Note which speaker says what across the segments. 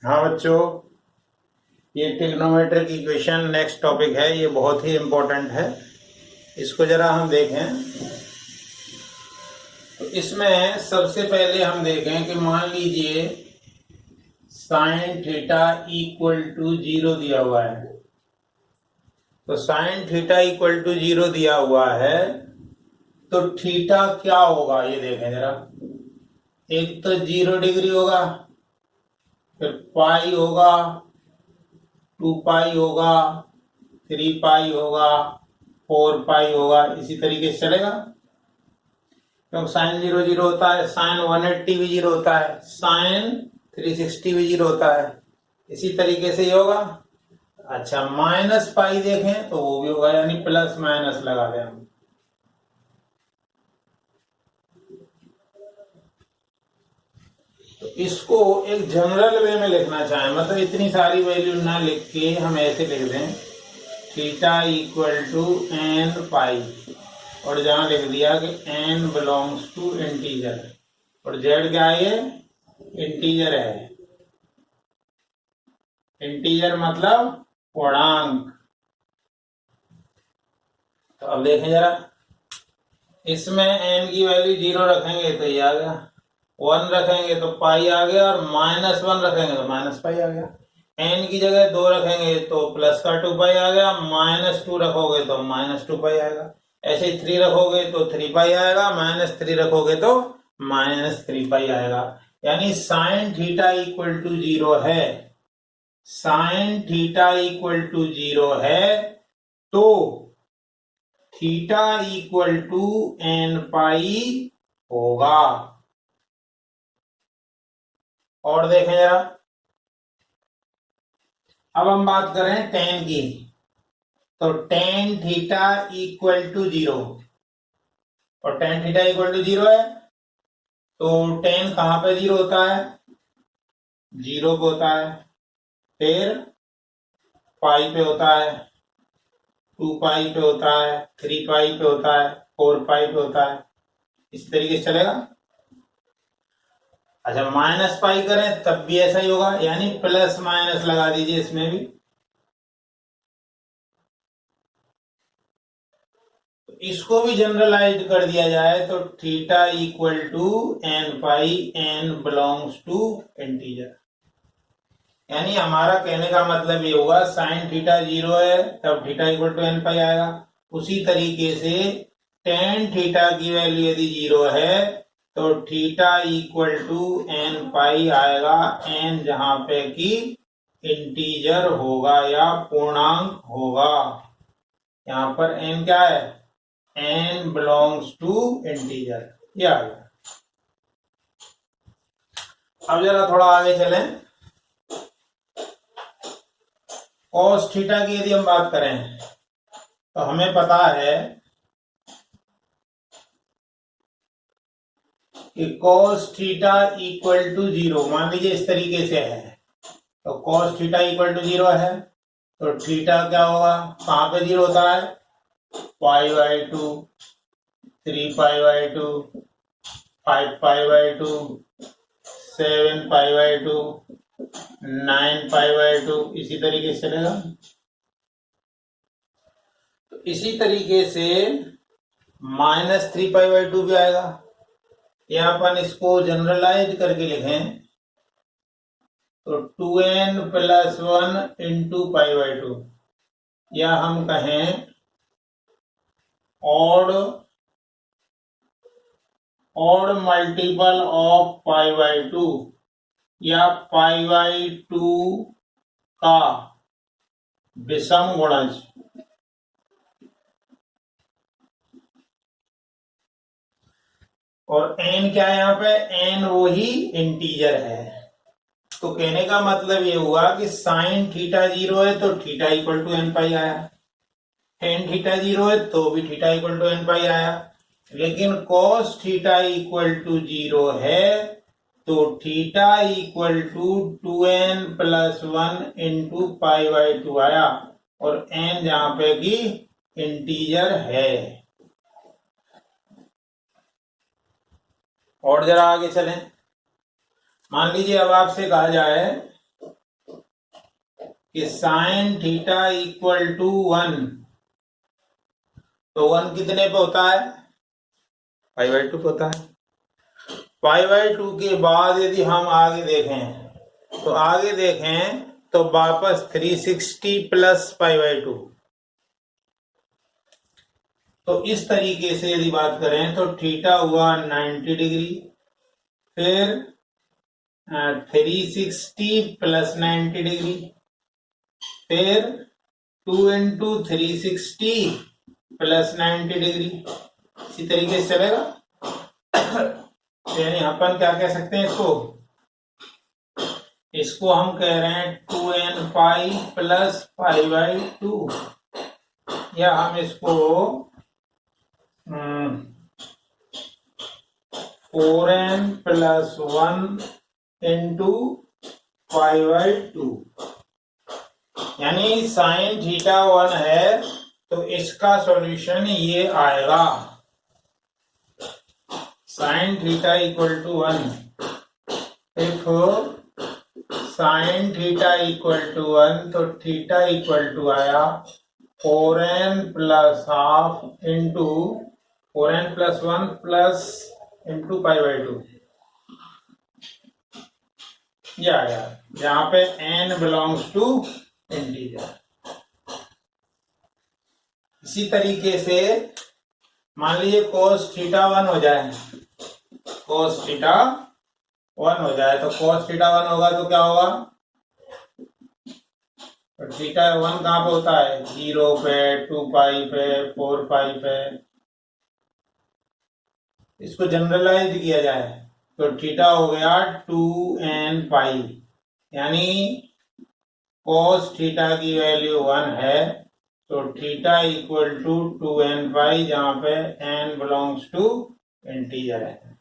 Speaker 1: हाँ बच्चों, ये ट्रिग्नोमेट्रिक इक्वेशन नेक्स्ट टॉपिक है। ये बहुत ही इम्पोर्टेंट है। इसको जरा हम देखें तो इसमें सबसे पहले हम देखें कि मान लीजिए साइन थीटा इक्वल टू 0 दिया हुआ है। तो साइन थीटा इक्वल टू 0 दिया हुआ है तो थीटा क्या होगा ये देखें जरा। एक तो 0 डिग्री होगा, फिर पाई होगा, 2 पाई होगा, 3 पाई होगा, 4 पाई होगा, इसी तरीके से चलेगा। क्योंकि साइन 0 0 होता है, साइन 180 भी 0 होता है, साइन 360 भी 0 होता है। इसी तरीके से ये होगा। अच्छा, माइनस पाई देखें तो वो भी होगा, यानी प्लस माइनस लगा दें हम। तो इसको एक जनरल वे में लिखना चाहें, मतलब इतनी सारी वैल्यू ना लिख के हम ऐसे लिख दें थीटा इक्वल टू एन पाई, और जहां लिख दिया कि n बिलोंग्स टू इंटीजर, और z क्या है, ये इंटीजर है। इंटीजर मतलब पूर्णांक। तो अब देखें जरा, इसमें n की वैल्यू 0 रखेंगे तो ये आ गया, 1 रखेंगे तो पाई आ गया, और -1 रखेंगे तो माइनस पाई आ गया। n की जगह 2 रखेंगे तो प्लस का 2 पाई आ गया, -2 रखोगे तो -2 पाई आएगा। ऐसे 3 रखोगे तो 3 पाई आएगा, -3 रखोगे तो -3 पाई आएगा। यानी साइन थीटा इक्वल टू 0 है, साइन थीटा इक्वल टू 0 है तो थीटा इक्वल टू n पाई होगा। और देखें जरा, अब हम बात करें टेन की, तो टेन थीटा इक्वल टू 0, और टेन थीटा इक्वल टू 0 है तो टेन कहां पे 0 होता है, 0 पे होता है, फिर पाई पे होता है, 2 पाई पे होता है, 3 पाई पे होता है, 4 पाई पे होता है। इस तरीके से चलेगा। अच्छा, माइनस पाई करें तब भी ऐसा ही होगा, यानी प्लस माइनस लगा दीजिए इसमें भी। इसको भी जनरलाइज कर दिया जाए तो theta equal to n pi, n belongs to integer. यानी हमारा कहने का मतलब ये होगा साइन थीटा 0 है तब थीटा इक्वल टू एन पाई आएगा। उसी तरीके से टेन थीटा की वैल्यू यदि 0 है तो थीटा इक्वल टू एन पाई आएगा, एन जहां पे कि इंटीजर होगा या पूर्णांक होगा। यहां पर एन क्या है, n belongs to integer। ये आ गया। अब जरा थोड़ा आगे चलें। cos थीटा की यदि हम बात करें तो हमें पता है कि cos थीटा इक्वल टू 0, मान लीजिए इस तरीके से है, तो cos थीटा इक्वल टू 0 है तो थीटा क्या होगा, कहां पे 0 होता है, π/2, 3π/2, 5π/2, 7π/2, 9π/2, इसी तरीके से चलेगा। तो इसी तरीके से -3π/2 भी आएगा। यहां अपन इसको जनरलाइज करके लिखें तो 2n + 1 इंटू π/2, या हम कहें ऑड मल्टीपल ऑफ π/2, या π/2 का विषम गुणज। और n क्या है, यहाँ पे n वही इंटीजर है। तो कहने का मतलब ये हुआ कि साइन थीटा 0 है तो थीटा इक्वल टू एन पाई आया, टेन थीटा 0 है तो भी थीटा इक्वल टू एन पाई आया। लेकिन cos थीटा इक्वल टू 0 है तो theta equal to 2n + 1 into π/2 आया, और n जहां पे कि इंटीजर है। और जरा आगे चलें। मान लीजिए अब आपसे कहा जाए कि साइन थीटा इक्वल टू 1, तो 1 कितने पे होता है? π/2 पे होता है। π/2 के बाद यदि हम आगे देखें तो वापस 360 प्लस π/2। तो इस तरीके से यदि बात करें तो थीटा हुआ 90 डिग्री, फिर 360 प्लस 90 डिग्री, फिर 2 इंटू 360 प्लस 90 डिग्री। इसी तरीके से चलेगा। यानी अपन क्या कह सकते हैं इसको हम कह रहे हैं 2n पाई प्लस π/2, या हम इसको 4n प्लस 1 इंटू π/2। यानी साइन थीटा 1 है तो इसका सॉल्यूशन ये आएगा, sine theta equal to 1। If sine theta equal to 1 तो थीटा इक्वल टू आया 4n plus half into 4n plus 1 plus into π/2। ये आया जहां पे n बिलोंग्स टू इंटीजर। इसी तरीके से मान लीजिए cos थीटा 1 हो जाए, cos थीटा 1 हो जाए, तो cos थीटा 1 होगा तो क्या होगा? तो थीटा 1 कहां पे होता है? 0 पे, 2π पे, 4π पे। इसको जनरलाइज किया जाए तो थीटा हो गया 2n पाई, यानी cos थीटा की वैल्यू 1 है तो थीटा इक्वल टू 2n पाई, जहां पे n बिलोंग्स टू इंटीजर है।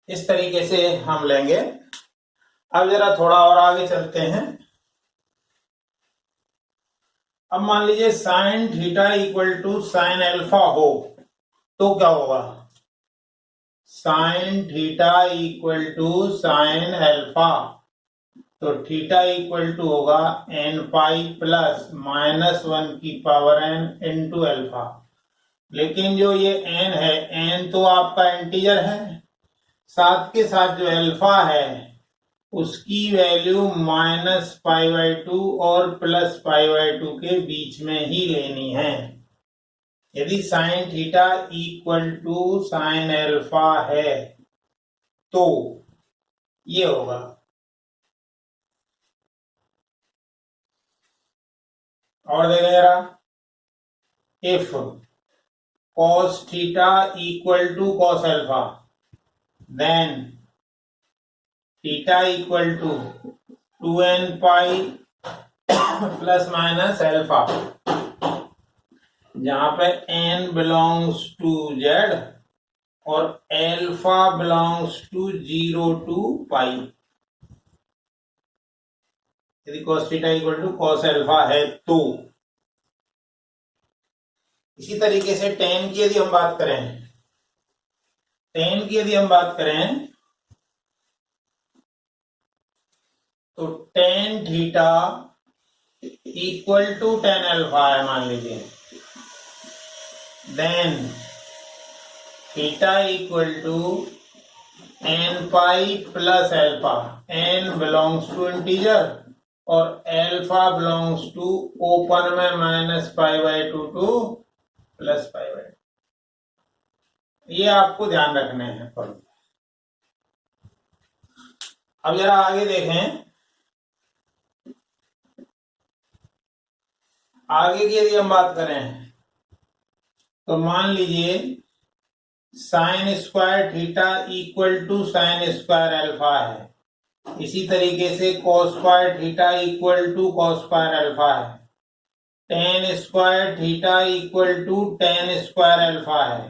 Speaker 1: इस तरीके से हम लेंगे। अब जरा थोड़ा और आगे चलते हैं। अब मान लीजिए sine theta equal to sine alpha हो तो क्या होगा? Sine theta equal to sine alpha, तो थीटा इक्वल टू होगा n पाई प्लस -1 की पावर n इंटू अल्फा। लेकिन जो ये n है, n तो आपका इंटीजर है, साथ के साथ जो अल्फा है उसकी वैल्यू -π/2 और प्लस π/2 के बीच में ही लेनी है। यदि sine theta equal to sine alpha है तो ये होगा, और देखें जरा, if cos theta equal to cos alpha then theta equal to 2n pi plus minus alpha, जहां पे n बिलोंग्स टू z और alpha belongs to 0 to pi. यदि cos theta equal to cos alpha है तो। इसी तरीके से tan की यदि हम बात करें, तो tan theta equal to tan alpha है मान लीजिए, then theta equal to n pi plus alpha, n belongs to integer और अल्फा बिलोंग्स टू ओपन में -π/2 टू प्लस π/2। ये आपको ध्यान रखने हैं। अब जरा आगे देखें, आगे की यदि हम बात करें तो मान लीजिए sine square theta equal to sine square alpha है। इसी तरीके से cos square theta equal to cos square alpha है। tan square theta equal to tan square alpha है।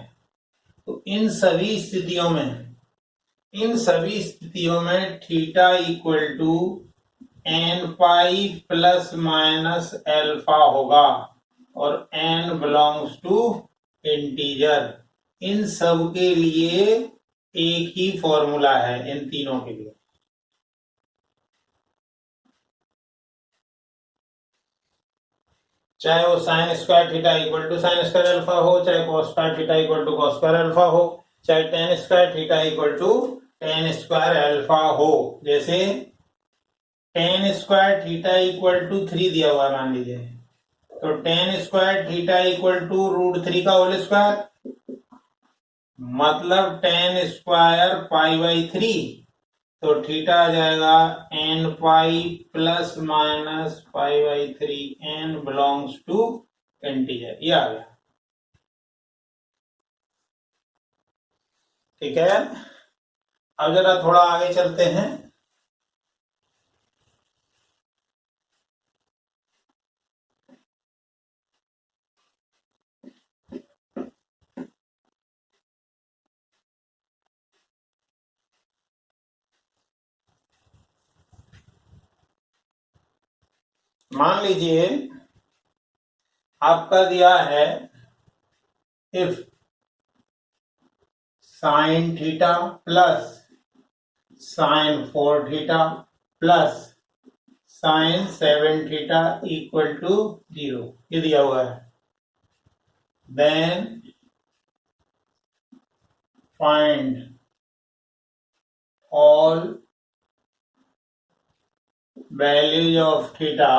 Speaker 1: तो इन सभी स्थितियों में theta equal to n pi plus minus alpha होगा और n बिलोंग्स टू इंटीजर। इन सब के लिए एक ही फॉर्मूला है, इन तीनों के लिए। चाहे वो sine square theta equal to sine square alpha हो, चाहे cos square theta equal to cos square alpha हो, चाहे tan square theta equal to tan square alpha हो। जैसे tan square theta equal to 3 दिया हुआ है मान लीजिए, तो tan square theta equal to √3 का होल स्क्वायर, मतलब टेन स्क्वायर पाई बाई 3, तो थीटा आ जाएगा n pi plus minus pi by 3, n belongs to integer. ये आ गया, ठीक है। अब जरा थोड़ा आगे चलते हैं। मान लीजिए आपका दिया है if sine theta plus sine 4 theta plus sine 7 theta equal to 0, ये दिया हुआ है। Then find all values of theta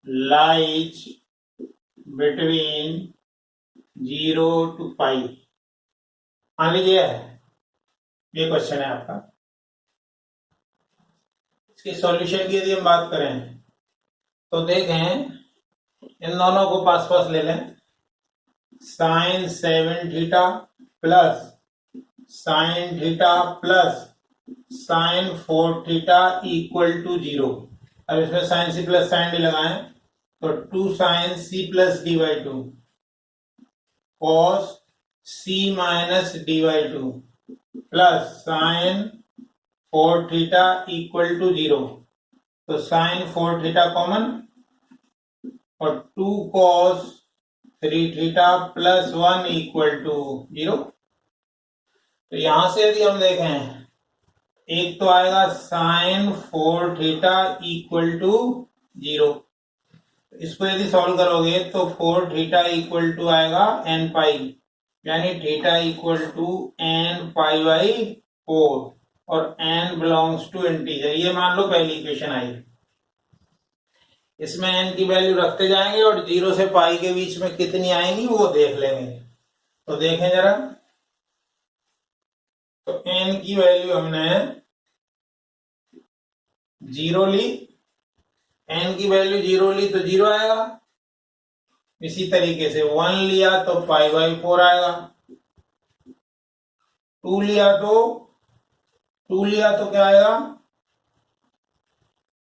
Speaker 1: lies between 0 to pi। मान लीजिए ये क्वेश्चन है आपका, इसके सॉल्यूशन की यदि हम बात करें तो देखें, इन दोनों को पास पास ले लें। Sine 7 theta plus sine theta plus sine 4 theta equal to 0। अब इसमें sine c plus sine d लगाएं तो 2 sine c plus d by 2 cos c minus d by 2 plus sine 4 theta equal to 0। तो साइन 4 थीटा कॉमन और 2 cos 3 theta plus 1 equal to 0। तो यहां से यदि हम देखें, एक तो आएगा साइन 4 थीटा इक्वल टू 0, इसको यदि सॉल्व करोगे तो 4 थीटा इक्वल टू आएगा n पाई, यानी theta equal to n pi by 4 और n बिलोंग्स टू इंटीजर। ये मान लो पहली इक्वेशन आई। इसमें n की वैल्यू रखते जाएंगे और 0 से पाई के बीच में कितनी आएंगी वो देख लेंगे। तो देखें जरा, तो n की वैल्यू हमने 0 ली, n की वैल्यू 0 ली तो 0 आएगा। इसी तरीके से 1 लिया तो पाई बाई 4 आएगा, 2 लिया तो क्या आएगा,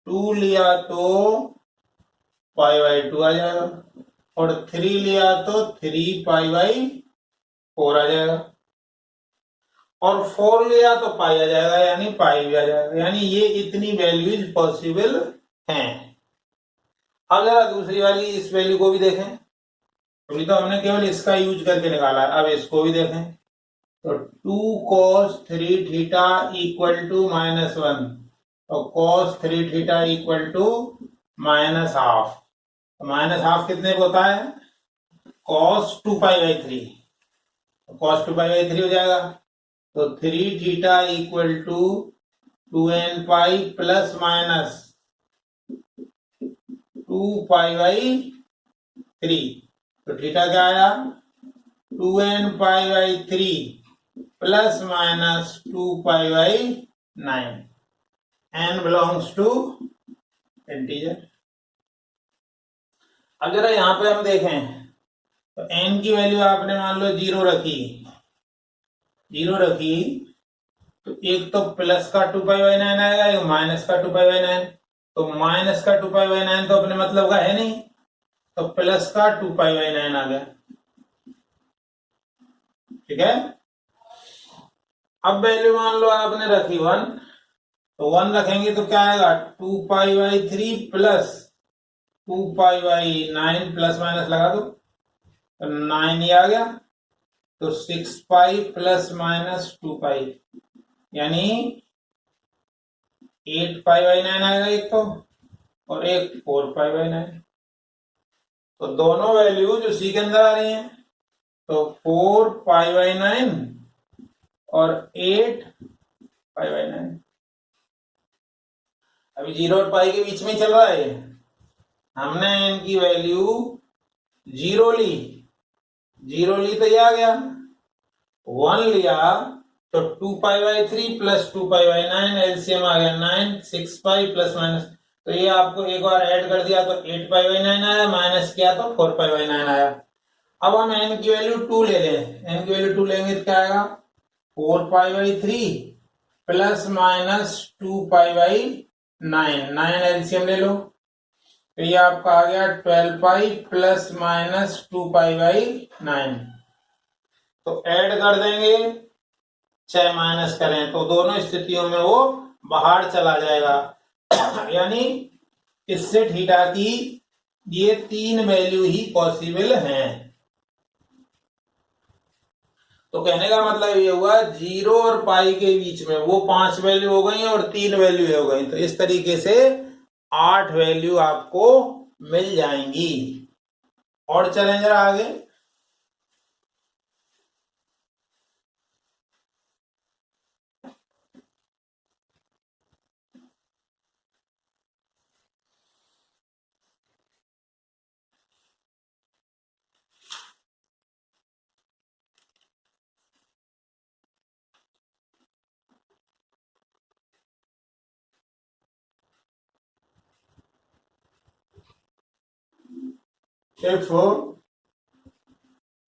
Speaker 1: 2 लिया तो पाई बाई 2 आ जाएगा, और 3 लिया तो 3 पाई बाई 4 आ जाएगा, और 4 लिया तो पाई आ जाएगा, यानी पाई भी आ जाएगा। यानी ये इतनी वैल्यूज पॉसिबल हैं। अब जरा दूसरी वाली इस वैल्यू को भी देखें, अभी तो हमने केवल इसका यूज करके निकाला है, अब इसको भी देखें। तो 2 cos 3 थीटा इक्वल टू -1, तो cos 3 theta equal to -half. तो -हाफ कितने को होता है, cos 2 pi by 3, cos 2 pi by 3 हो जाएगा। तो 3 theta equal to 2n pi plus minus 2 pi by 3। तो थीटा क्या आया, 2n pi by 3 plus minus 2 pi by 9, n belongs to integer. अब जरा यहां पे हम देखें तो n की वैल्यू आपने मान लो 0 रखी, तो एक तो प्लस का 2 पाई बाई 9 आएगा, एक माइनस का 2 पाई बाई 9। तो माइनस का 2 पाई बाई 9 तो अपने मतलब का है नहीं, तो प्लस का 2 पाई बाई 9 आ गया, ठीक है। अब वैल्यू मान लो आपने रखी 1, तो 1 रखेंगे तो क्या आएगा, 2 pi by 3 plus 2 pi by 9, plus minus लगा दो तो 9 ही आ गया। तो 6 पाई प्लस माइनस 2 पाई, यानी 8 पाई बाई 9 आएगा एक तो, और एक 4π/9। तो दोनों वैल्यू जो सी के अंदर आ रही हैं, तो 4π/9 और 8π/9। अभी 0 और पाई के बीच में चल रहा है। हमने इनकी वैल्यू 0 ली, 0 ली तो ये आ गया, 1 लिया तो 2π/3 प्लस 2π/9, एलसीएम आ गया 9, 6π प्लस माइनस, तो ये आपको एक बार ऐड कर दिया तो 8π/9 आया, माइनस किया तो 4π/9 आया। अब हम n की वैल्यू 2 ले लें, n की वैल्यू 2 लेंगे तो क्या आएगा, 4π/3 प्लस माइनस 2π/9, 9 एलसीएम ले लो, तो ये आपका आ गया 12π प्लस माइनस 2π/9। तो ऐड कर देंगे, चाहे माइनस करें तो दोनों स्थितियों में वो बाहर चला जाएगा। यानी इससे थीटा की ये 3 वैल्यू ही पॉसिबल हैं। तो कहने का मतलब ये हुआ 0 और पाई के बीच में वो 5 वैल्यू हो गई और 3 वैल्यू हो गई, तो इस तरीके से 8 वैल्यू आपको मिल जाएंगी। और चलें जरा आगे। If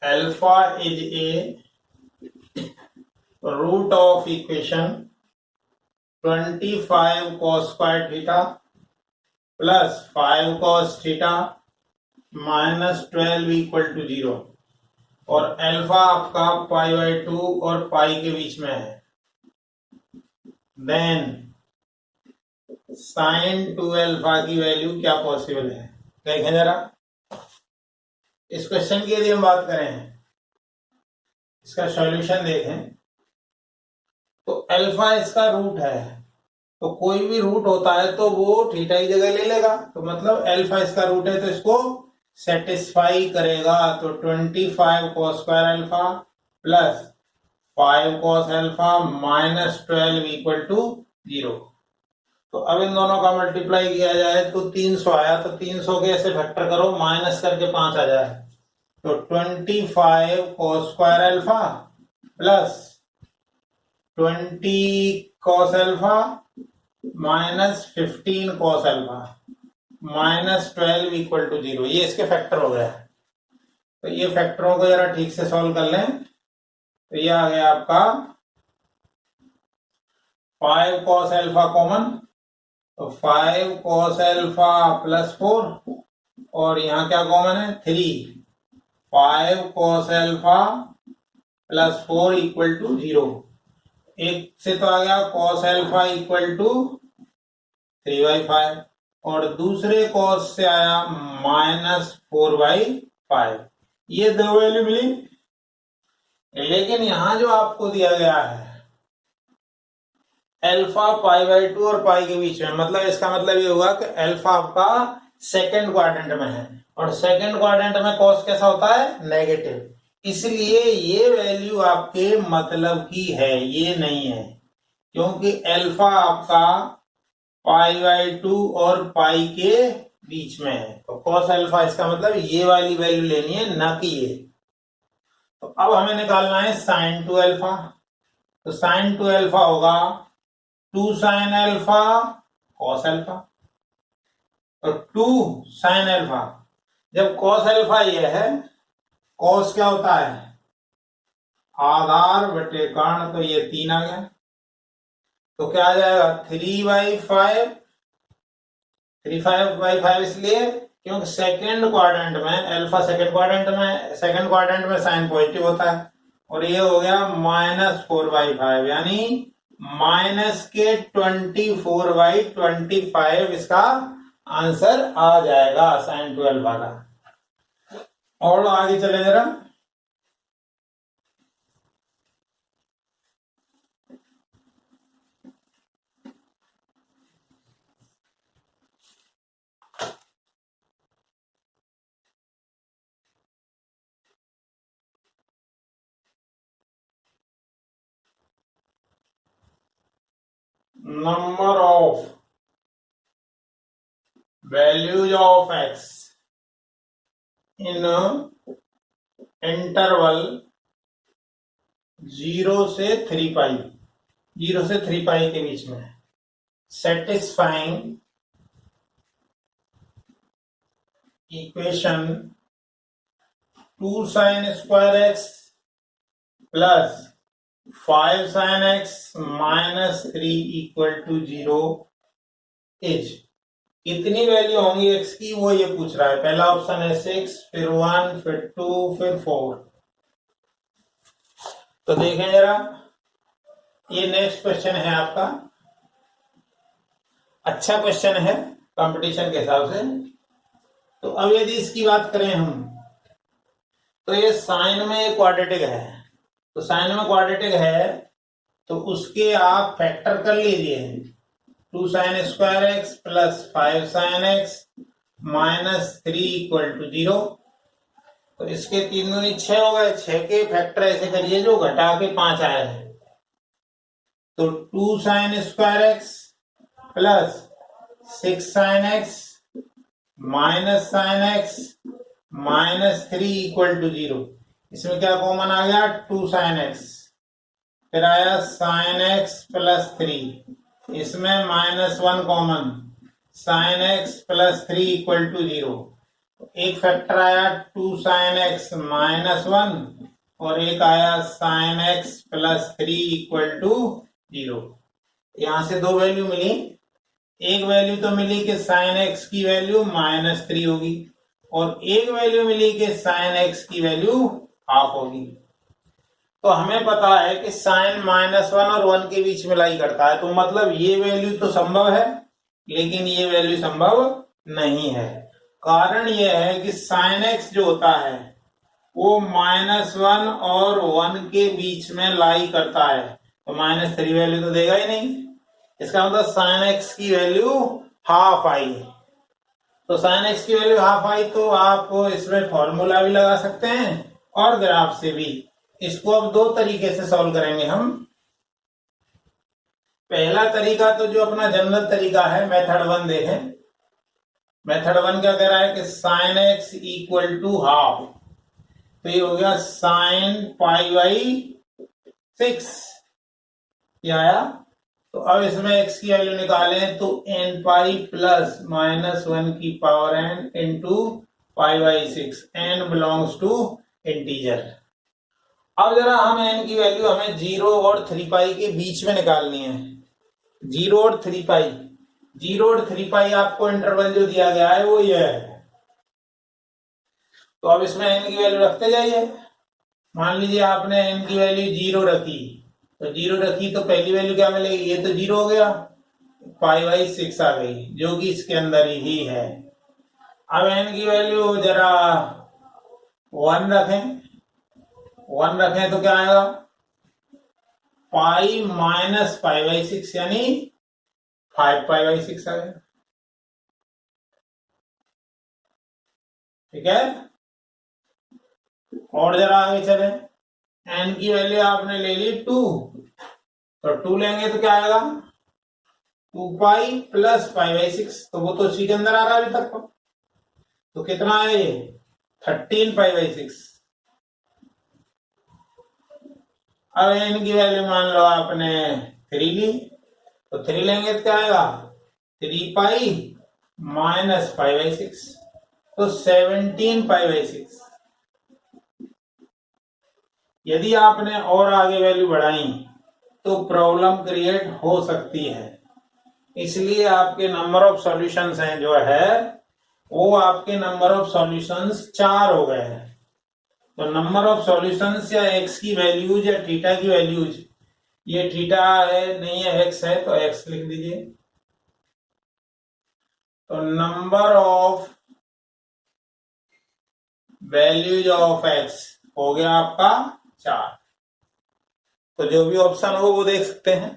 Speaker 1: alpha is a root of equation 25 cos square theta plus 5 cos theta minus 12 equal to 0 और अल्फा आपका π/2 और पाई के बीच में है, देन sin 2α की वैल्यू क्या पॉसिबल है, देखें जरा। इस क्वेश्चन की यदि हम बात करें, इसका सॉल्यूशन देखें, तो अल्फा इसका रूट है, तो कोई भी रूट होता है तो वो थीटा की जगह ले लेगा, तो मतलब अल्फा इसका रूट है तो इसको सेटिस्फाई करेगा। तो 25 cos square alpha plus 5 cos alpha minus 12 equal to 0। तो अब इन दोनों का मल्टीप्लाई किया जाए तो 300 आया, तो 300 के ऐसे फैक्टर करो, माइनस करके 5 आ जाए, तो 25 cos square alpha plus 20 cos alpha minus 15 cos alpha minus 12 equal to 0, ये इसके फैक्टर हो गया। तो ये फैक्टरों को जरा ठीक से सॉल्व कर लें, तो ये आ गया आपका 5 cos अल्फा कॉमन, तो 5 cos अल्फा प्लस 4 और यहाँ क्या कॉमन है 3, 5 cos alpha plus 4 equal to 0। एक से तो आ गया cos अल्फा इक्वल टू 3/5 और दूसरे cos से आया माइनस 4/5, ये दो वैल्यू मिली। लेकिन यहां जो आपको दिया गया है अल्फा π/2 और पाई के बीच में, मतलब इसका मतलब ये हुआ कि अल्फा आपका सेकंड क्वाड्रेंट में है और सेकंड क्वाड्रेंट में cos कैसा होता है, नेगेटिव, इसलिए ये वैल्यू आपके मतलब की है, ये नहीं है, क्योंकि अल्फा आपका π/2 और पाई के बीच में है, तो cos अल्फा इसका मतलब ये वाली वैल्यू लेनी है, ना कि ये। तो अब हमें निकालना है sin 2 अल्फा, तो sin 2 अल्फा होगा 2 sin अल्फा cos अल्फा, तो 2 sin अल्फा, जब cos अल्फा ये है, cos क्या होता है आधार बटे कर्ण, तो ये 3 आ गया, तो क्या आ जाएगा 3/5, 3/5 इसलिए क्योंकि सेकंड क्वाड्रेंट में अल्फा सेकंड क्वाड्रेंट में साइन पॉजिटिव होता है, और ये हो गया -4/5, यानी माइनस के 24/25 इसका आंसर आ जाएगा sin 2 अल्फा का। और आगे चले जरा। number of values of x in interval 0 से 3 पाई, 0 से 3 पाई के बीच में, satisfying equation 2 sin square x plus 5 sin x minus 3 equal to 0 is, कितनी वैल्यू होंगी x की वो ये पूछ रहा है। पहला ऑप्शन है 6, फिर 1, फिर 2, फिर 4। तो देखें जरा, ये नेक्स्ट क्वेश्चन है आपका, अच्छा क्वेश्चन है कंपटीशन के हिसाब से। तो अब यदि इसकी बात करें हम, तो ये साइन में एक क्वाड्रेटिक है, तो साइन में क्वाड्रेटिक है तो उसके आप फैक्टर कर लीजिए, 2 sin square x plus 5 sin x minus 3 equal to 0। तो इसके 3 दूनी 6 हो गए, 6 के फैक्टर ऐसे करिए जो घटा के 5 आए हैं। तो 2 sin square x plus 6 sin x minus sin x minus 3 equal to 0। इसमें क्या कॉमन आ गया, 2 sin x, फिर आया sin x प्लस 3, इसमें minus 1 common, sin x plus 3 equal to 0। एक फैक्टर आया 2 sin x माइनस 1 और एक आया sin x plus 3 equal to 0। यहां से दो वैल्यू मिली, एक वैल्यू तो मिली कि sin x की वैल्यू माइनस 3 होगी और एक वैल्यू मिली कि sin x की वैल्यू हाफ होगी। तो हमें पता है कि साइन -1 और 1 के बीच में लाई करता है, तो मतलब ये वैल्यू तो संभव है लेकिन ये वैल्यू संभव नहीं है। कारण ये है कि साइन x जो होता है वो -1 और 1 के बीच में लाई करता है, तो -3 वैल्यू तो देगा ही नहीं। इसका मतलब साइन x की वैल्यू हाफ आई, तो साइन x की वैल्यू हाफ आई तो आप इसमें फॉर्मूला भी लगा सकते हैं और ग्राफ से भी। इसको अब दो तरीके से सॉल्व करेंगे हम। पहला तरीका तो जो अपना जनरल तरीका है, मेथड 1 देखें। मेथड 1 क्या कह रहा है कि sine x equal to half, तो ये हो गया साइन पाई बाई 6 ये आया। तो अब इसमें x की वैल्यू निकालें तो n पाई प्लस -1 की power n into pi by 6, n belongs to integer. अब जरा हम n की वैल्यू हमें 0 और 3 पाई के बीच में निकालनी है। 0 और 3 पाई, 0 और 3 पाई आपको इंटरवल जो दिया गया है वो ये है। तो अब इसमें n की वैल्यू रखते जाइए। मान लीजिए आपने n की वैल्यू 0 रखी, तो 0 रखी तो पहली वैल्यू क्या मिलेगी, ये तो 0 हो गया, पाई बाई 6 आ गई जो कि इसके अंदर ही है। अब n की वैल्यू जरा 1 रखें, 1 रखें तो क्या आएगा, पाई माइनस पाई बाई 6 यानी 5 पाई बाई 6 आ गया। ठीक है, और जरा आगे चले, n की वैल्यू आपने ले ली 2, तो 2 लेंगे तो क्या आएगा, 2 पाई प्लस पाई बाई 6, तो वो तो उसी के अंदर आ रहा है अभी तक। तो कितना है ये, 13 पाई बाई 6। अब n की वैल्यू मान लो आपने 3 ली, तो 3 लेंगे तो क्या आएगा, 3 पाई माइनस पाई बाई 6, तो 17 पाई बाई 6। यदि आपने और आगे वैल्यू बढ़ाई तो प्रॉब्लम क्रिएट हो सकती है, इसलिए आपके नंबर ऑफ सॉल्यूशंस हैं जो है वो आपके नंबर ऑफ सॉल्यूशंस 4 हो गए हैं। तो नंबर ऑफ सॉल्यूशंस या x की वैल्यूज या थीटा की वैल्यूज, ये थीटा है नहीं है x है तो x लिख दीजिए। तो number of values of x हो गया आपका 4। तो जो भी ऑप्शन हो वो देख सकते हैं।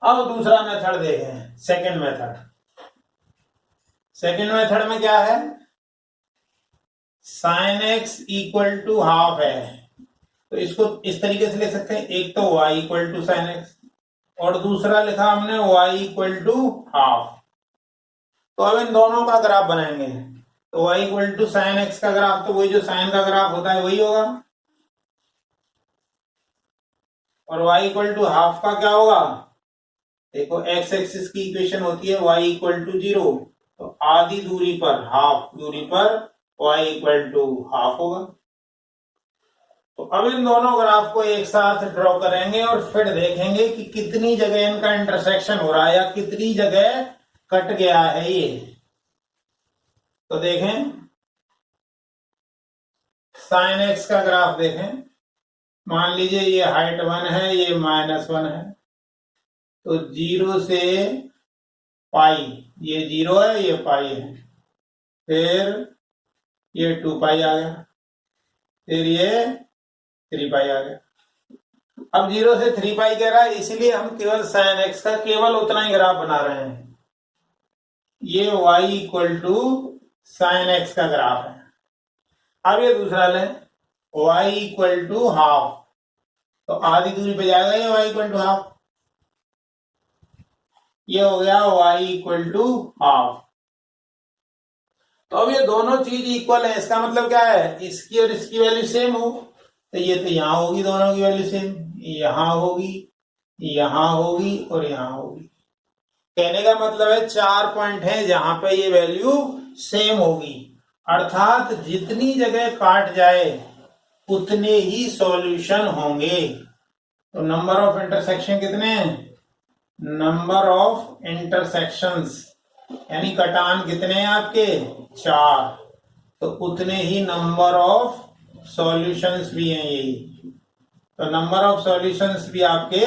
Speaker 1: अब दूसरा मेथड देखें, सेकंड मेथड। सेकंड मेथड में क्या है, sine x equal to half है, तो इसको इस तरीके से ले सकते हैं, एक तो y equal to sine x, और दूसरा लिखा हमने y इक्वल टू हाफ। तो अब इन दोनों का ग्राफ बनाएंगे। तो y equal to sine x का ग्राफ, तो वही जो साइन का ग्राफ होता है वही होगा, और y इक्वल टू हाफ का क्या होगा? देखो x एक्सिस की इक्वेशन होती है y इक्वल टू 0, तो आधी दूरी पर, हाफ दूरी पर y इक्वल टू हाफ होगा। तो अब इन दोनों ग्राफ को एक साथ ड्रॉ करेंगे और फिर देखेंगे कि कितनी जगह इनका इंटरसेक्शन हो रहा है या कितनी जगह कट गया है ये। तो देखें, साइन एक्स का ग्राफ देखें, मान लीजिए ये हाइट 1 है, ये -1 है, तो 0 से पाई, ये 0 है, ये पाई है, फिर ये 2 पाई आ गया, फिर ये 3 पाई आ गया। अब 0 से 3 पाई कह रहा है, इसलिए हम केवल साइन एक्स का केवल उतना ही ग्राफ बना रहे हैं। ये y equal to sine x का ग्राफ है। अब ये दूसरा लें, y इक्वल टू हाफ, तो आधी दूरी पे जाएगा ये y इक्वल टू हाफ, ये हो गया y इक्वल टू हाफ। तो अब ये दोनों चीज इक्वल है, इसका मतलब क्या है? इसकी और इसकी वैल्यू सेम हो, तो ये तो यहां होगी, दोनों की वैल्यू सेम, यहां होगी, यहां होगी और यहां होगी। कहने का मतलब है 4 पॉइंट है जहां पे ये वैल्यू सेम होगी, अर्थात जितनी जगह काट जाए उतने ही सॉल्यूशन होंगे। तो नंबर ऑफ इंटरसेक्शन कितने हैं? नंबर ऑफ इंटरसेक्शंस यानी कटान कितने हैं आपके? 4, तो उतने ही नंबर ऑफ सॉल्यूशंस भी हैं यही। तो नंबर ऑफ सॉल्यूशंस भी आपके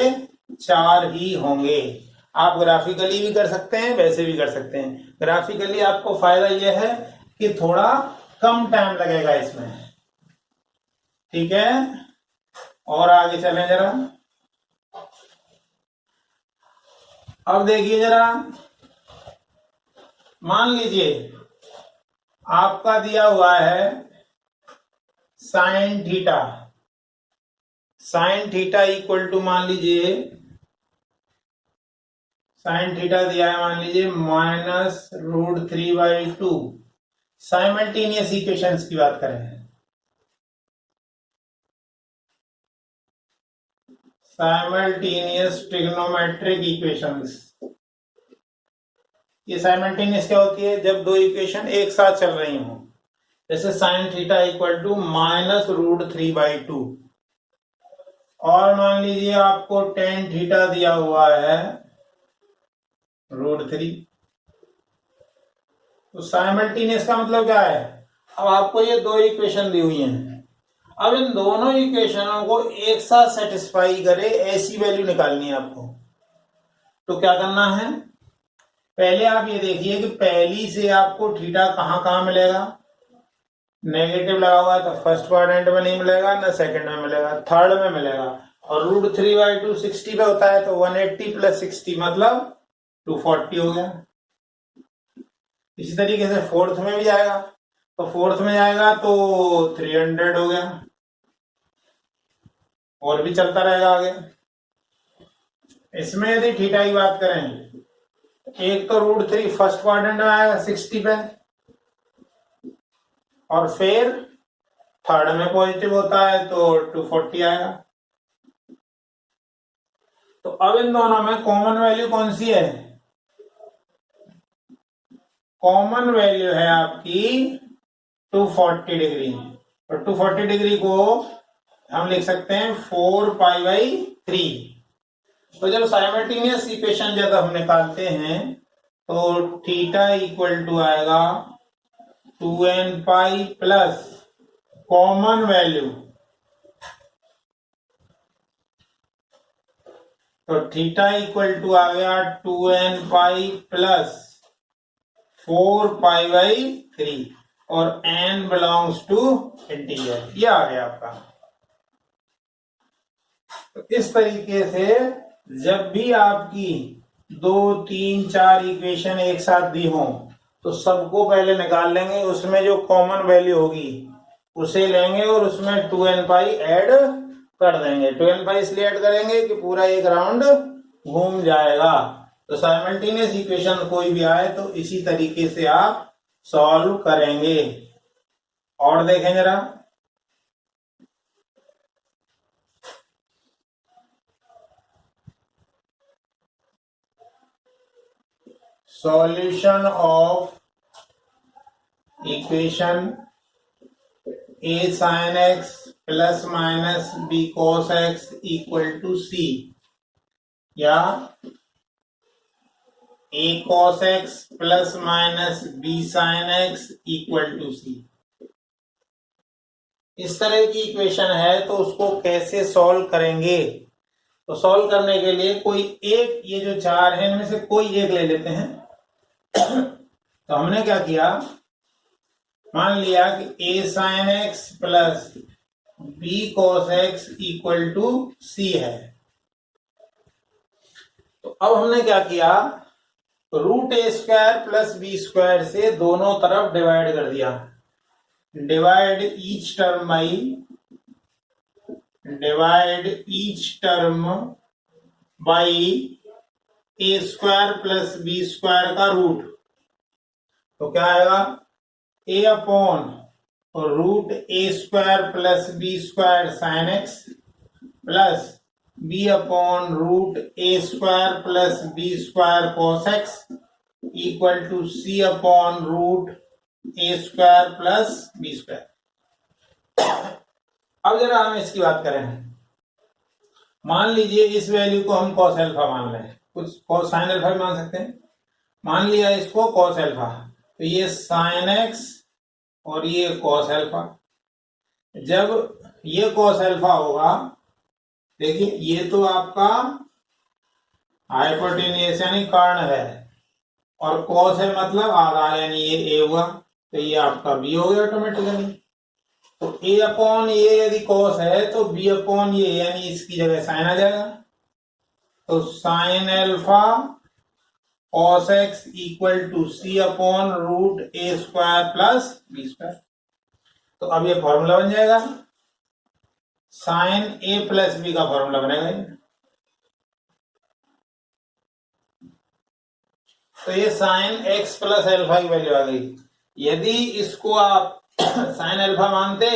Speaker 1: 4 ही होंगे। आप ग्राफिकली भी कर सकते हैं, वैसे भी कर सकते हैं। ग्राफिकली आपको फायदा यह है कि थोड़ा कम टाइम लगेगा इसमें, ठीक है। और आगे चलें जरा, अब देखिए जरा, मान लीजिए आपका दिया हुआ है sine theta, sine theta equal to, मान लीजिए साइन थीटा दिया है, मान लीजिए -√3/2। साइमल्टेनियस इक्वेशंस की बात करें, साइमल्टेनियस ट्रिग्नोमेट्रिक इक्वेशंस। ये साइमल्टेनियस क्या होती है? जब दो इक्वेशन एक साथ चल रही हो, जैसे साइन थीटा इक्वल टू -√3/2, और मान लीजिए आपको टेन थीटा दिया हुआ है √3। तो साइमल्टेनियस का मतलब क्या है? अब आपको ये दो इक्वेशन दी हुई हैं, अब इन दोनों इक्वेशनों को एक साथ सेटिस्फाई करे ऐसी वैल्यू निकालनी है आपको। तो क्या करना है? पहले आप ये देखिए कि पहली से आपको थीटा कहां कहां मिलेगा। नेगेटिव लगा हुआ है तो फर्स्ट क्वाड्रेंट में नहीं मिलेगा, ना सेकंड में मिलेगा, थर्ड में मिलेगा। और √3/2 60 पे होता है, तो 180 + 60 मतलब 240 हो गया। इसी तरीके से फोर्थ में भी जाएगा, तो फोर्थ में जाएगा तो 300 हो गया, और भी चलता रहेगा आगे। इसमें यदि थीटा की बात करें, एक तो √3 फर्स्ट क्वाड्रेंट में आएगा 60 पे, और फिर थर्ड में पॉजिटिव होता है तो 240 आएगा। तो अब इन दोनों में कॉमन वैल्यू कौन सी है? कॉमन वैल्यू है आपकी 240 डिग्री, और 240 डिग्री को हम लिख सकते हैं 4π/3। तो जब साइमल्टेनियस इक्वेशन जब हम निकालते हैं तो थीटा इक्वल टू आएगा 2nπ प्लस कॉमन वैल्यू, तो थीटा इक्वल टू आ गया 2nπ प्लस 4π/3, और n बिलोंग्स टू इंटीजर, ये आ गया आपका। तो इस तरीके से जब भी आपकी 2, 3, 4 इक्वेशन एक साथ दी हो तो सबको पहले निकाल लेंगे, उसमें जो कॉमन वैल्यू होगी उसे लेंगे और उसमें 2nπ ऐड कर देंगे। 2nπ इसलिए ऐड करेंगे कि पूरा एक राउंड घूम जाएगा। तो साइमल्टेनियस इक्वेशन कोई भी आए तो इसी तरीके से आप सॉल्व करेंगे। और देखें जरा, solution of equation a sin x plus minus b cos x equal to c, या a cos x plus minus b sin x equal to c। इस तरह की इक्वेशन है तो उसको कैसे सॉल्व करेंगे? तो सॉल्व करने के लिए कोई एक, ये जो चार है इनमें से कोई एक ले लेते हैं। तो हमने क्या किया, मान लिया कि a sin x plus b cos x equal to c है। तो अब हमने क्या किया, रूट ए स्क्वायर प्लस बी स्क्वायर से दोनों तरफ डिवाइड कर दिया। Divide each term by A square plus B square का रूट। तो क्या आएगा, A upon root A square plus B square sine x plus B upon root A square plus B square cos x equal to C upon root A square plus B square. अब जरा हम इसकी बात करें, मान लीजिए इस value को हम कॉस अल्फा मान लें, कुछ कॉस साइन अल्फा भी मान सकते हैं। मान लिया इसको कॉस अल्फा, तो ये साइन एक्स और ये कॉस अल्फा। जब ये कॉस अल्फा होगा, देखिए ये तो आपका हाइपोटेन्यूस यानी कर्ण है, और कॉस है मतलब आधार यानी ये ए हुआ, तो ये आपका बी हो गया ऑटोमेटिकली। तो ए अपॉन ये यदि कॉस है तो बी अपॉन ये यानी इसकी जगह साइन आ जाएगा। तो sine alpha cos x equal to C upon root A square plus B square. तो अब ये फॉर्मूला बन जाएगा, साइन ए प्लस बी का फॉर्मूला बनेगा। तो ये साइन एक्स प्लस अल्फा की वैल्यू आ गई। यदि इसको आप साइन अल्फा मानते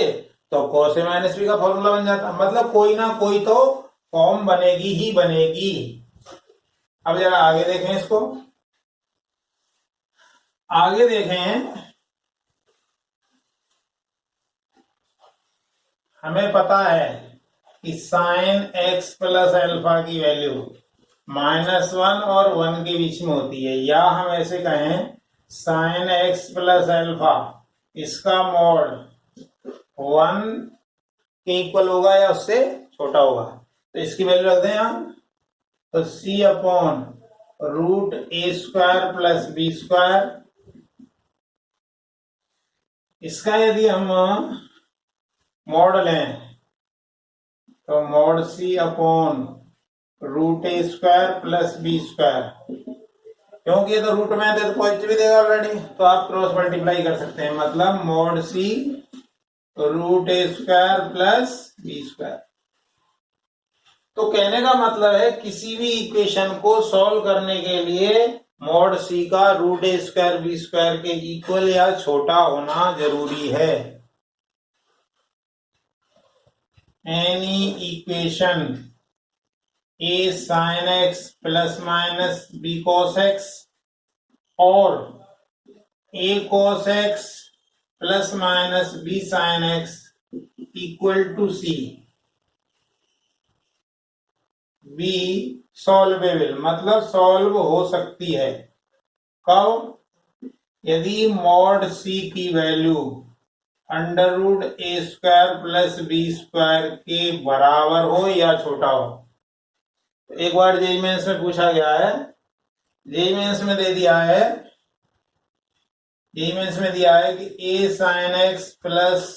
Speaker 1: तो कॉस ए माइनस बी का फॉर्मूला बन जाता। मतलब कोई ना कोई तो फॉर्म बनेगी ही बनेगी। अब जरा आगे देखें इसको, आगे देखें, हमें पता है कि साइन एक्स प्लस अल्फा की वैल्यू -1 और 1 के बीच में होती है, या हम ऐसे कहें साइन एक्स प्लस अल्फा इसका मॉड 1 के इक्वल होगा या उससे छोटा होगा। तो इसकी वैल्यू रख दें यहां, तो सी अपॉन रूट ए स्क्वायर प्लस बी स्क्वायर। इसका यदि हम मॉड लें तो मॉड सी अपॉन रूट ए स्क्वायर प्लस बी स्क्वायर, क्योंकि ये तो रूट में है तो पॉजिटिव ही देगा ऑलरेडी, तो आप क्रॉस मल्टीप्लाई कर सकते हैं। मतलब मॉड सी रूट ए स्क्वायर प्लस बी स्क्वायर। तो कहने का मतलब है किसी भी इक्वेशन को सॉल्व करने के लिए मॉड सी का रूट ए स्क्वायर बी स्क्वायर के इक्वल या छोटा होना जरूरी है। Any equation a sine x plus minus b cos x और a cos x plus minus b sine x equal to c be solvable, मतलब सॉल्व हो सकती है। कब? यदि मॉड सी की वैल्यू अंडर रूट ए स्क्वायर प्लस बी स्क्वायर के बराबर हो या छोटा हो। एक बार जेईई मेंस में पूछा गया है, जेईई मेंस में दे दिया है, जेईई मेंस में दिया है कि a sine x plus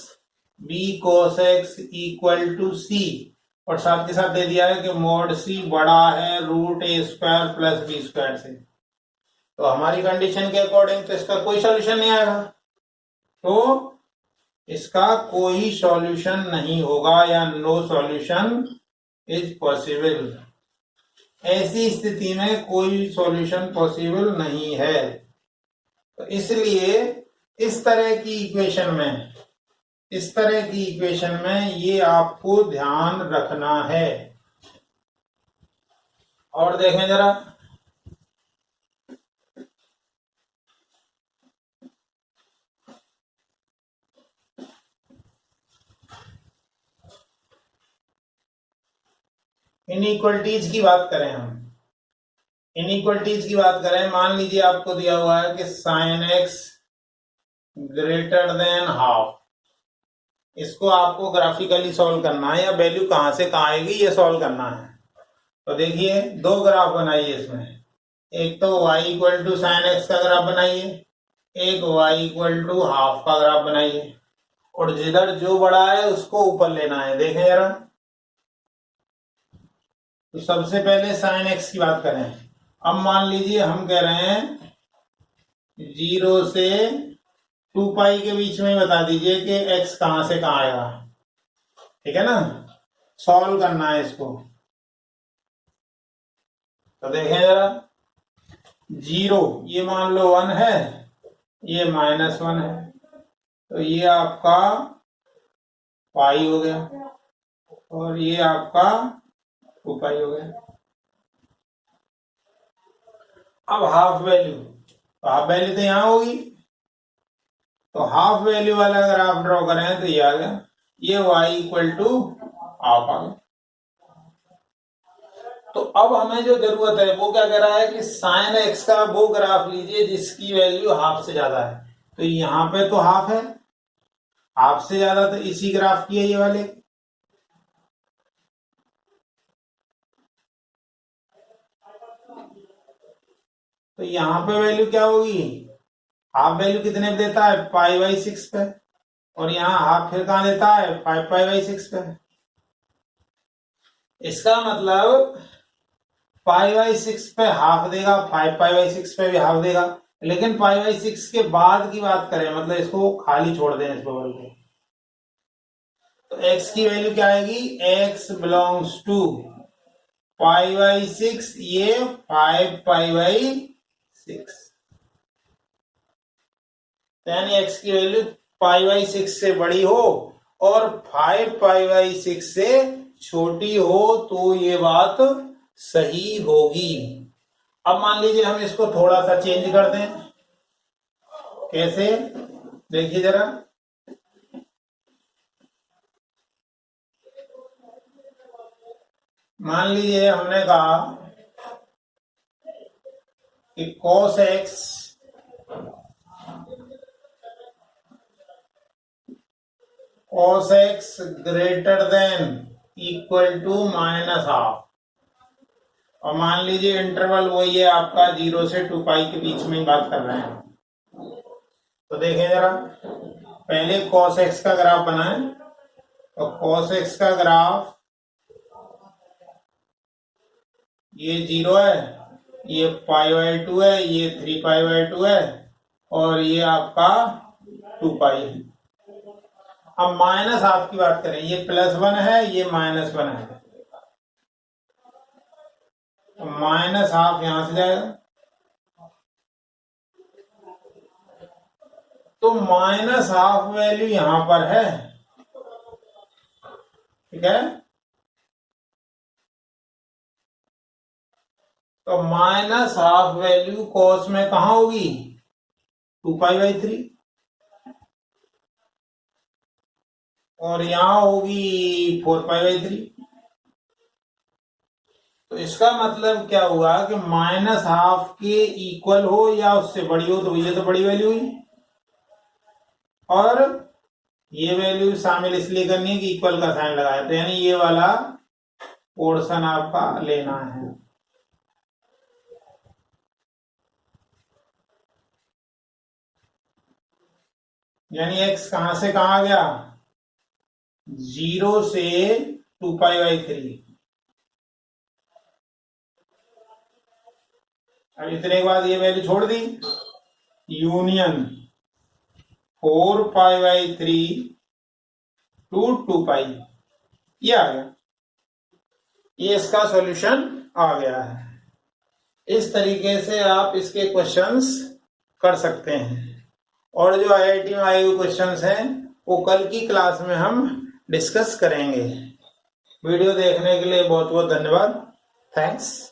Speaker 1: b cos x equal to c, और साथ के साथ दे दिया है कि मॉड सी बड़ा है रूट ए स्क्वायर प्लस बी स्क्वायर से। तो हमारी कंडीशन के अकॉर्डिंग तो इसका कोई सॉल्यूशन नहीं आएगा, तो इसका कोई सॉल्यूशन नहीं होगा, या नो सॉल्यूशन इज पॉसिबल। ऐसी स्थिति में कोई सॉल्यूशन पॉसिबल नहीं है। तो इसलिए इस तरह की इक्वेशन में ये आपको ध्यान रखना है। और देखें जरा, इनइक्वलिटीज की बात करें, मान लीजिए आपको दिया हुआ है कि sine x greater than half. इसको आपको ग्राफिकली सॉल्व करना है, या वैल्यू कहां से कहां आएगी ये सॉल्व करना है। तो देखिए, दो ग्राफ बनाइए इसमें। एक तो y equal to sine x का ग्राफ बनाइए, एक y इक्वल टू हाफ का ग्राफ बनाइए, और जिधर जो बड़ा है उसको ऊपर लेना है। देखें जरा, तो सबसे पहले साइन एक्स की बात करें। अब मान लीजिए हम कह रहे हैं 0 से 2 पाई के बीच में बता दीजिए कि x कहां से कहां आएगा। ठीक है ना, सॉल्व करना है इसको। तो देखें जरा, 0 ये मान लो 1 है, ये -1 है, तो ये आपका पाई हो गया, और ये आपका 2 पाई हो गया। अब हाफ वैल्यू, तो यहां होगी, तो हाफ वैल्यू वाला अगर आप ड्रॉ करें तो ये आ गया, ये y इक्वल टू हाफ आ गया। तो अब हमें जो जरूरत है वो क्या कह रहा है कि साइन एक्स का वो ग्राफ लीजिए जिसकी वैल्यू हाफ से ज्यादा है। तो यहां पे तो हाफ है, हाफ से ज्यादा तो इसी ग्राफ की है ये वाले। तो यहां पे वैल्यू क्या होगी, हाफ वैल्यू कितने पे देता है, π/6 पे, और यहाँ हाफ फिर कहां देता है, 5π/6 पे। इसका मतलब π/6 पे हाफ देगा, 5π/6 पे भी हाफ देगा। लेकिन π/6 के बाद की बात करें, मतलब इसको खाली छोड़ दें इस बबल को, तो x की वैल्यू क्या आएगी, x बिलोंग्स टू π/6, ये 5π/6। यानी x की वैल्यू π/6 से बड़ी हो और 5π/6 से छोटी हो तो ये बात सही होगी। अब मान लीजिए हम इसको थोड़ा सा चेंज कर दें। कैसे, देखिए जरा, मान लीजिए हमने कहा कि cos x greater than equal to -half, और मान लीजिए इंटरवल वही है आपका 0 से 2 पाई के बीच में बात कर रहे हैं। तो देखें जरा, पहले cos x का ग्राफ बनाएं, तो cos x का ग्राफ ये 0 है, ये π/2 है, ये 3π/2 है, और ये आपका 2 पाई है। अब माइनस हाफ की बात करें, ये +1 है, ये -1 है, तो -हाफ यहां से जाएगा, तो -हाफ वैल्यू यहां पर है। ठीक है, तो -हाफ वैल्यू cos में कहां होगी, 2π/3, और यहां होगी 4π/3। तो इसका मतलब क्या हुआ कि -हाफ के इक्वल हो या उससे बड़ी हो, तो ये तो बड़ी वैल्यू हुई, और ये वैल्यू शामिल इसलिए करनी है कि इक्वल का साइन लगाया, तो यानी ये वाला पोर्शन आपका लेना है। यानी x कहां से कहां आ गया, 0 से 2π/3। अब इतने के बाद ये वैल्यू छोड़ दी, यूनियन 4π/3 टू 2 पाई, ये आ गया। ये इसका सॉल्यूशन आ गया है। इस तरीके से आप इसके क्वेश्चंस कर सकते हैं। और जो IIT में आए हुए क्वेश्चंस हैं वो कल की क्लास में हम डिस्कस करेंगे। वीडियो देखने के लिए बहुत बहुत धन्यवाद। थैंक्स।